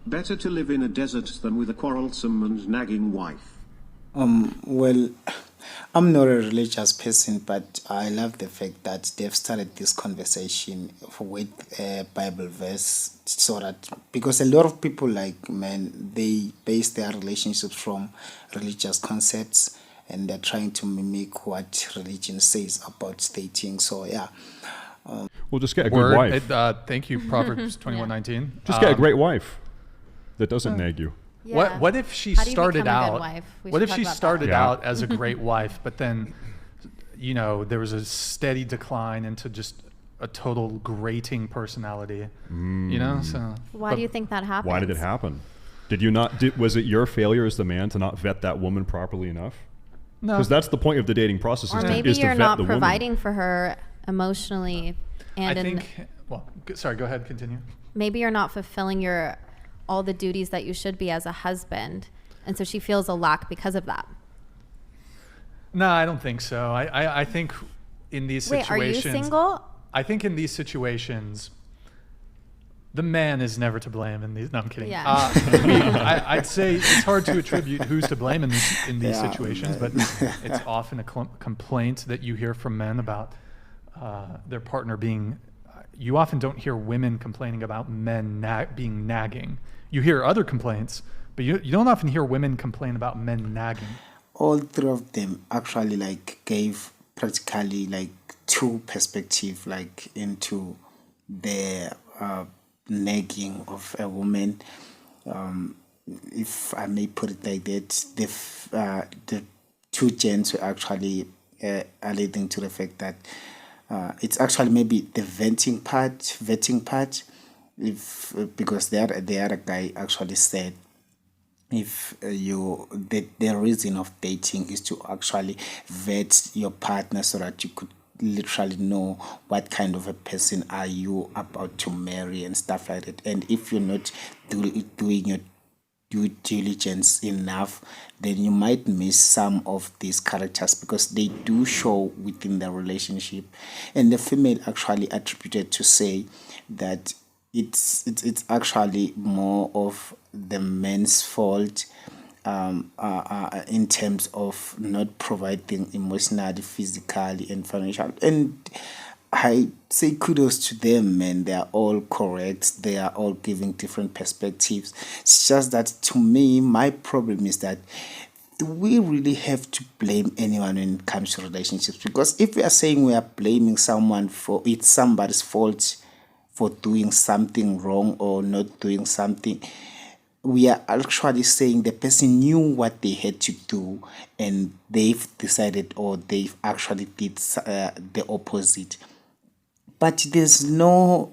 Better to live in a desert than with a quarrelsome and nagging wife. Well, I'm not a religious person, but I love the fact that they've started this conversation with a Bible verse, so that because a lot of people, like men, they base their relationships from religious concepts, and they're trying to mimic what religion says about dating. So yeah. Well, just get a good Word. wife. Thank you, Proverbs 21:19. Just get a great wife that doesn't nag you. Yeah. What if she How do you started become a good out? wife? We What should if talk she about that. started Yeah. out as a great wife, but then, there was a steady decline into just a total grating personality. So Why do you think that happens? Why did it happen? Did you not? Was it your failure as the man to not vet that woman properly enough? No, Because that's the point of the dating process. Or is maybe to you're vet not the woman. providing for her emotionally, and I think. Well, sorry. Go ahead. Continue. maybe you're not fulfilling all the duties that you should be as a husband, and so she feels a lack because of that. No, I don't think so. I think in these Wait, situations. are you single? I think in these situations, the man is never to blame in these. No, I'm kidding. Yeah. I'd say it's hard to attribute who's to blame in these Yeah. situations, but it's often a complaint that you hear from men about their partner being. You often don't hear women complaining about men being nagging. You hear other complaints, but you don't often hear women complain about men nagging. All three of them actually gave practically two perspective into the nagging of a woman, if I may put it like that. The two gents were actually alluding to the fact that it's actually maybe the vetting part, if because the other guy actually said, if the reason of dating is to actually vet your partner so that you could literally know what kind of a person are you about to marry and stuff like that. And if you're not doing your due diligence enough, then you might miss some of these characters because they do show within the relationship. And the female actually attributed to say that it's actually more of the man's fault, in terms of not providing emotionally, physically, and financially. And I say kudos to them, man. They are all correct. They are all giving different perspectives. It's just that to me, my problem is that do we really have to blame anyone when it comes to relationships? Because if we are saying we are blaming someone for it's somebody's fault for doing something wrong or not doing something, we are actually saying the person knew what they had to do and they've decided or they've actually did the opposite. But there's no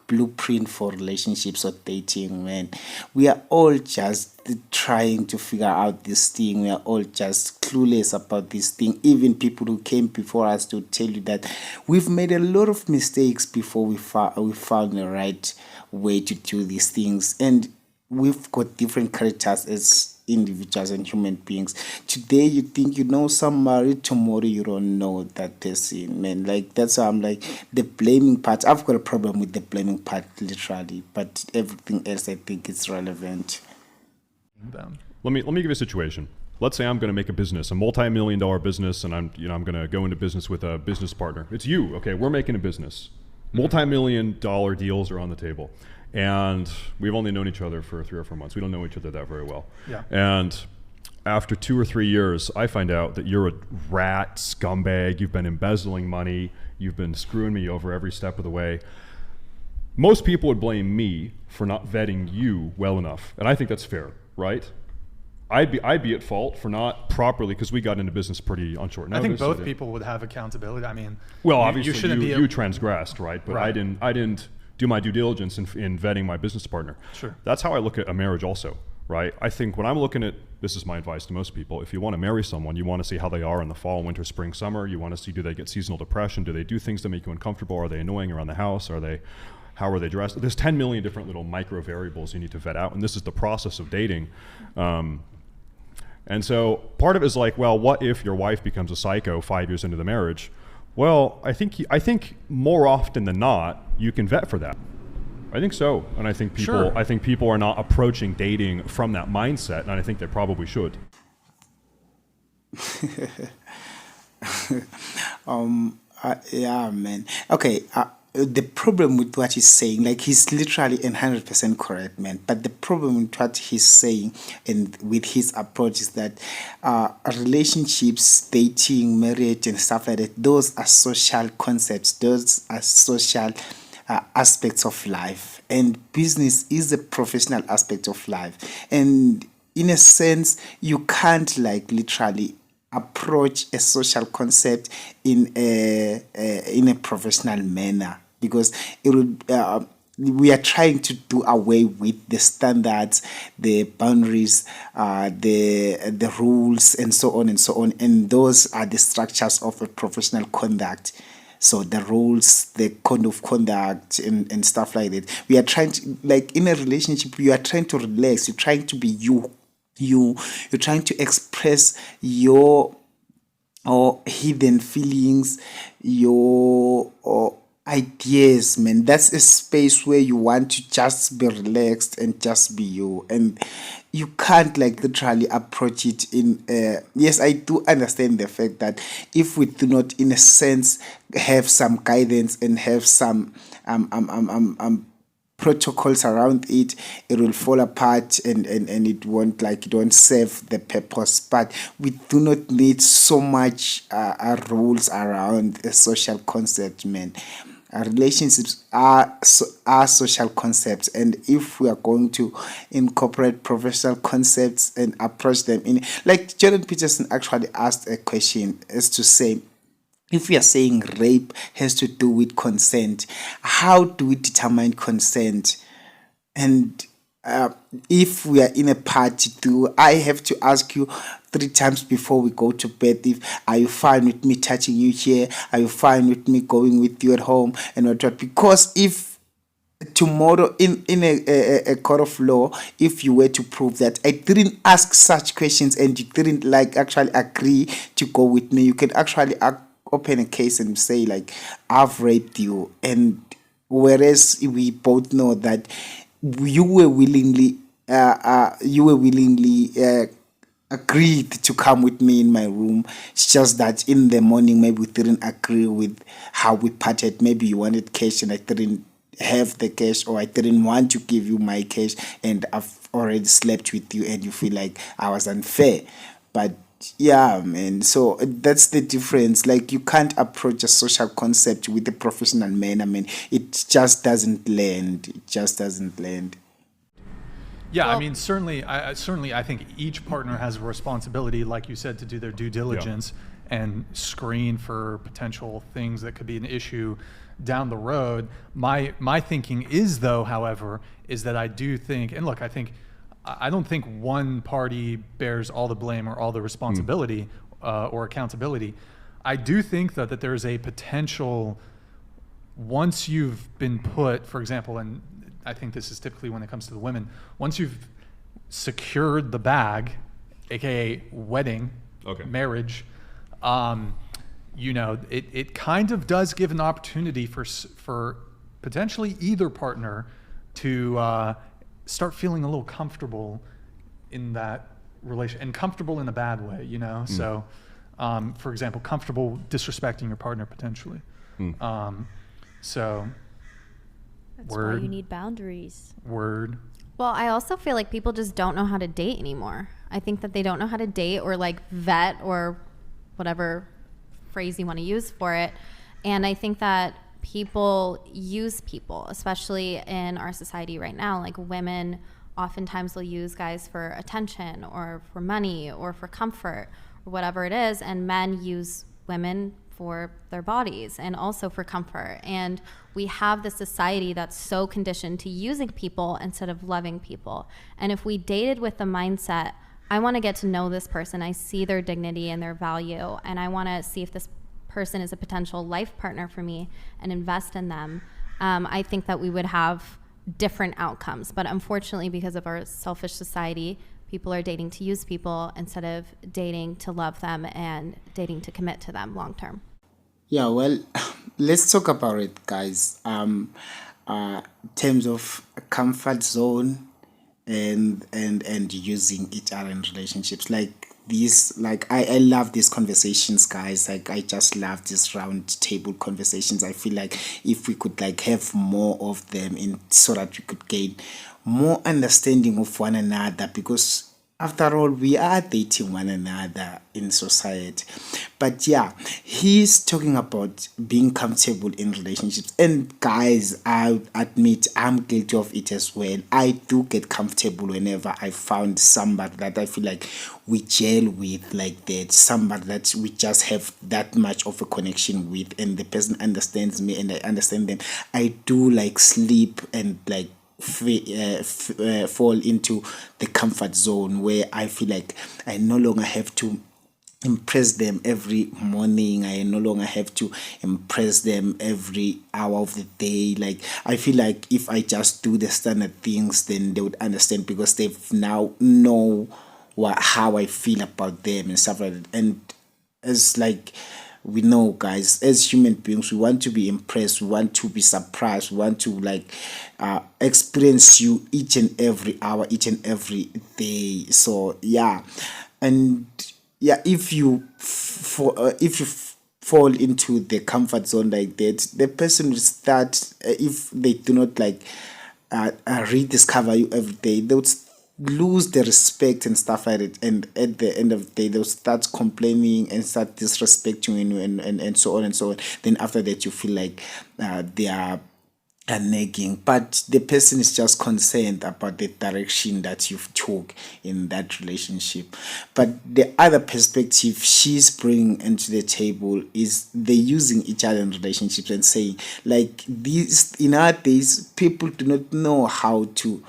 blueprint for relationships or dating, man. We are all just trying to figure out this thing. We are all just clueless about this thing. Even people who came before us to tell you that we've made a lot of mistakes before we found the right way to do these things. And we've got different characters as individuals and human beings. Today you think you know somebody, tomorrow you don't know that person, man. That's why I'm the blaming part. I've got a problem with the blaming part literally, but everything else I think is relevant. Let me give you a situation. Let's say I'm going to make a business, a multi-million-dollar business, and I'm going to go into business with a business partner. It's you, okay? We're making a business. Multi-million-dollar deals are on the table. And we've only known each other for 3 or 4 months. We don't know each other that very well. Yeah. And after 2 or 3 years, I find out that you're a rat scumbag. You've been embezzling money. You've been screwing me over every step of the way. Most people would blame me for not vetting you well enough. And I think that's fair, right? I'd be at fault for not properly, because we got into business pretty on short notice. I think both people would have accountability. I mean, well, obviously you shouldn't be you transgressed, right? But Right. I didn't do my due diligence in vetting my business partner. Sure. That's how I look at a marriage also, right? I think when I'm looking at, this is my advice to most people, if you want to marry someone, you want to see how they are in the fall, winter, spring, summer. You want to see, do they get seasonal depression? Do they do things that make you uncomfortable? Are they annoying around the house? How are they dressed? There's 10 million different little micro variables you need to vet out, and this is the process of dating. And so part of it is well, what if your wife becomes a psycho 5 years into the marriage? Well, I think more often than not, you can vet for that. I think so, and I think people are not approaching dating from that mindset, and I think they probably should. Yeah, man. Okay. The problem with what he's saying, like he's literally 100% correct, man. But the problem with what he's saying and with his approach is that relationships, dating, marriage, and stuff like that, those are social concepts. Those are social aspects of life, and business is a professional aspect of life. And in a sense, you can't like literally approach a social concept in a professional manner, because it would we are trying to do away with the standards, the boundaries, the rules, and so on and so on. And those are the structures of a professional conduct. So the rules, the code of conduct, and stuff like that. We are trying to, like in a relationship, you are trying to relax. You're trying to be you. You're trying to express your hidden feelings, your ideas, man. That's a space where you want to just be relaxed and just be you, and you can't like literally approach it in yes, I do understand the fact that if we do not in a sense have some guidance and have some protocols around it, it will fall apart, and it won't serve the purpose. But we do not need so much rules around a social concept, man. Relationships are social concepts, and if we are going to incorporate professional concepts and approach them in, like Jordan Peterson actually asked a question as to say, if we are saying rape has to do with consent, how do we determine consent? And if we are in a party, do I have to ask you 3 times before we go to bed, if are you fine with me touching you here? Are you fine with me going with you at home? And what? Because if tomorrow in a court of law, if you were to prove that I didn't ask such questions and you didn't like actually agree to go with me, you can actually open a case and say like, I've raped you. And whereas we both know that you were willingly agreed to come with me in my room. It's just that in the morning maybe we didn't agree with how we parted. Maybe you wanted cash and I didn't have the cash, or I didn't want to give you my cash, and I've already slept with you and you feel like I was unfair. But yeah, man, so that's the difference. Like, you can't approach a social concept with a professional man. I mean, it just doesn't land. Yeah, Well- I mean, certainly, I think each partner has a responsibility, like you said, to do their due diligence and screen for potential things that could be an issue down the road. My thinking is, though, however, is that I do think, and look, I don't think one party bears all the blame or all the responsibility or accountability. I do think, though, that there's a potential, once you've been put, for example, and I think this is typically when it comes to the women, once you've secured the bag, aka wedding, marriage, it kind of does give an opportunity for potentially either partner to start feeling a little comfortable in that relation, and comfortable in a bad way, you know? So, for example, comfortable disrespecting your partner potentially. So That's why you need boundaries. Word. Well, I also feel like people just don't know how to date anymore. I think that they don't know how to date or like vet or whatever phrase you want to use for it. And I think that people use people, especially in our society right now. Like, women oftentimes will use guys for attention or for money or for comfort or whatever it is. And men use women for their bodies and also for comfort. And we have this society that's so conditioned to using people instead of loving people. And if we dated with the mindset, I want to get to know this person, I see their dignity and their value, and I want to see if this person is a potential life partner for me and invest in them, I think that we would have different outcomes. But unfortunately, because of our selfish society, people are dating to use people instead of dating to love them and dating to commit to them long term. Yeah, well, let's talk about it, guys. terms of comfort zone and using each other in relationships. Like these, like I love these conversations, guys. Like I just love these round table conversations. I feel like if we could like have more of them in so that we could gain more understanding of one another, because after all, we are dating one another in society. But yeah, he's talking about being comfortable in relationships. And guys, I admit I'm guilty of it as well. I do get comfortable whenever I found somebody that I feel like we gel with, like that, somebody that we just have that much of a connection with, and the person understands me and I understand them. I do like sleep and like fall into the comfort zone where I feel like I no longer have to impress them every morning. I no longer have to impress them every hour of the day. Like I feel like if I just do the standard things, then they would understand, because they've now know how I feel about them and stuff like that. And as like we know, guys, as human beings, we want to be impressed, we want to be surprised, we want to like experience you each and every hour, each and every day. So yeah, and yeah, if you fall into the comfort zone like that, the person will start, if they do not like rediscover you every day, they would lose the respect and stuff like that, and at the end of the day they'll start complaining and start disrespecting you and so on and so on. Then after that you feel like they are nagging, but the person is just concerned about the direction that you've took in that relationship. But the other perspective she's bringing into the table is they using each other in relationships and saying like, these in our days people do not know how to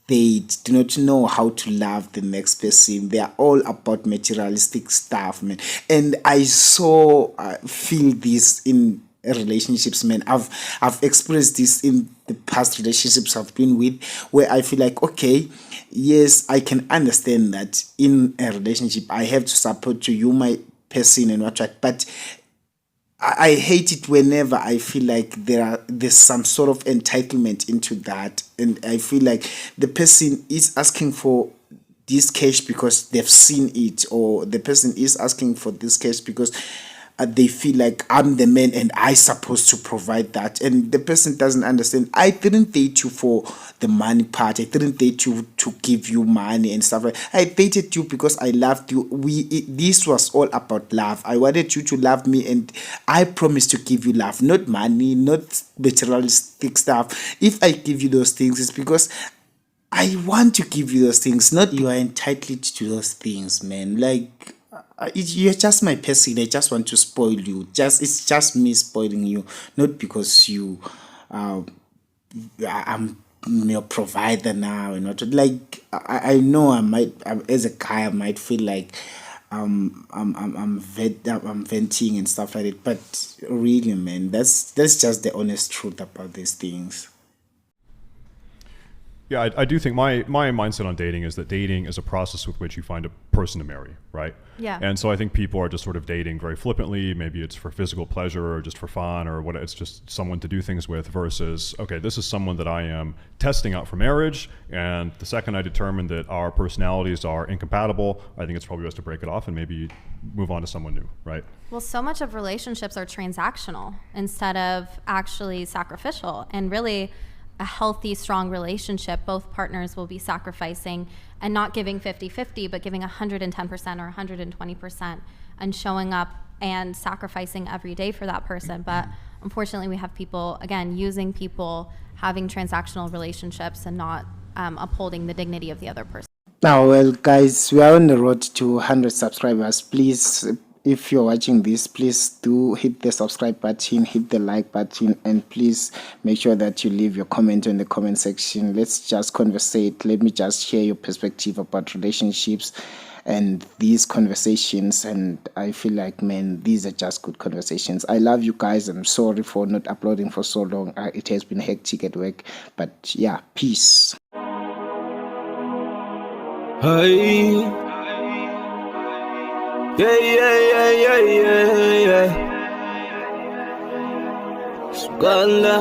date, do not know how to love the next person. They are all about materialistic stuff, man. And I feel this in relationships, man. I've experienced this in the past relationships I've been with, where I feel like, okay, yes, I can understand that in a relationship I have to support you, my person and whatnot, but I hate it whenever I feel like there's some sort of entitlement into that, and I feel like the person is asking for this cash because they've seen it, or the person is asking for this cash because they feel like I'm the man and I supposed to provide that, and the person doesn't understand. I didn't date you for the money part. I didn't date you to give you money and stuff. I dated you because I loved you. This was all about love. I wanted you to love me, and I promised to give you love, not money, not materialistic stuff. If I give you those things, it's because I want to give you those things, not you are entitled to those things, man. Like, you're just my person. I just want to spoil you. It's just me spoiling you, not because I'm your provider now and not like I know as a guy I might feel like I'm venting and stuff like that, but really, man, that's just the honest truth about these things. Yeah, I do think my mindset on dating is that dating is a process with which you find a person to marry, right? Yeah. And so I think people are just sort of dating very flippantly. Maybe it's for physical pleasure or just for fun, or what. It's just someone to do things with, versus, okay, this is someone that I am testing out for marriage, and the second I determine that our personalities are incompatible, I think it's probably best to break it off and maybe move on to someone new, right? Well, so much of relationships are transactional instead of actually sacrificial, and really a healthy, strong relationship, both partners will be sacrificing and not giving 50-50, but giving 110% or 120% and showing up and sacrificing every day for that person. But unfortunately, we have people, again, using people, having transactional relationships and not upholding the dignity of the other person. Now, well, guys, we are on the road to 100 subscribers. Please, if you're watching this, please do hit the subscribe button, hit the like button, and please make sure that you leave your comment in the comment section. Let's just conversate. Let me just share your perspective about relationships and these conversations. And I feel like, man, these are just good conversations. I love you guys. I'm sorry for not uploading for so long. It has been hectic at work, but yeah, peace. Hey. Yeah. Uganda.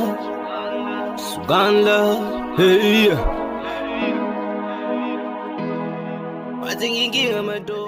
Suganda, hey. I think you give him a door.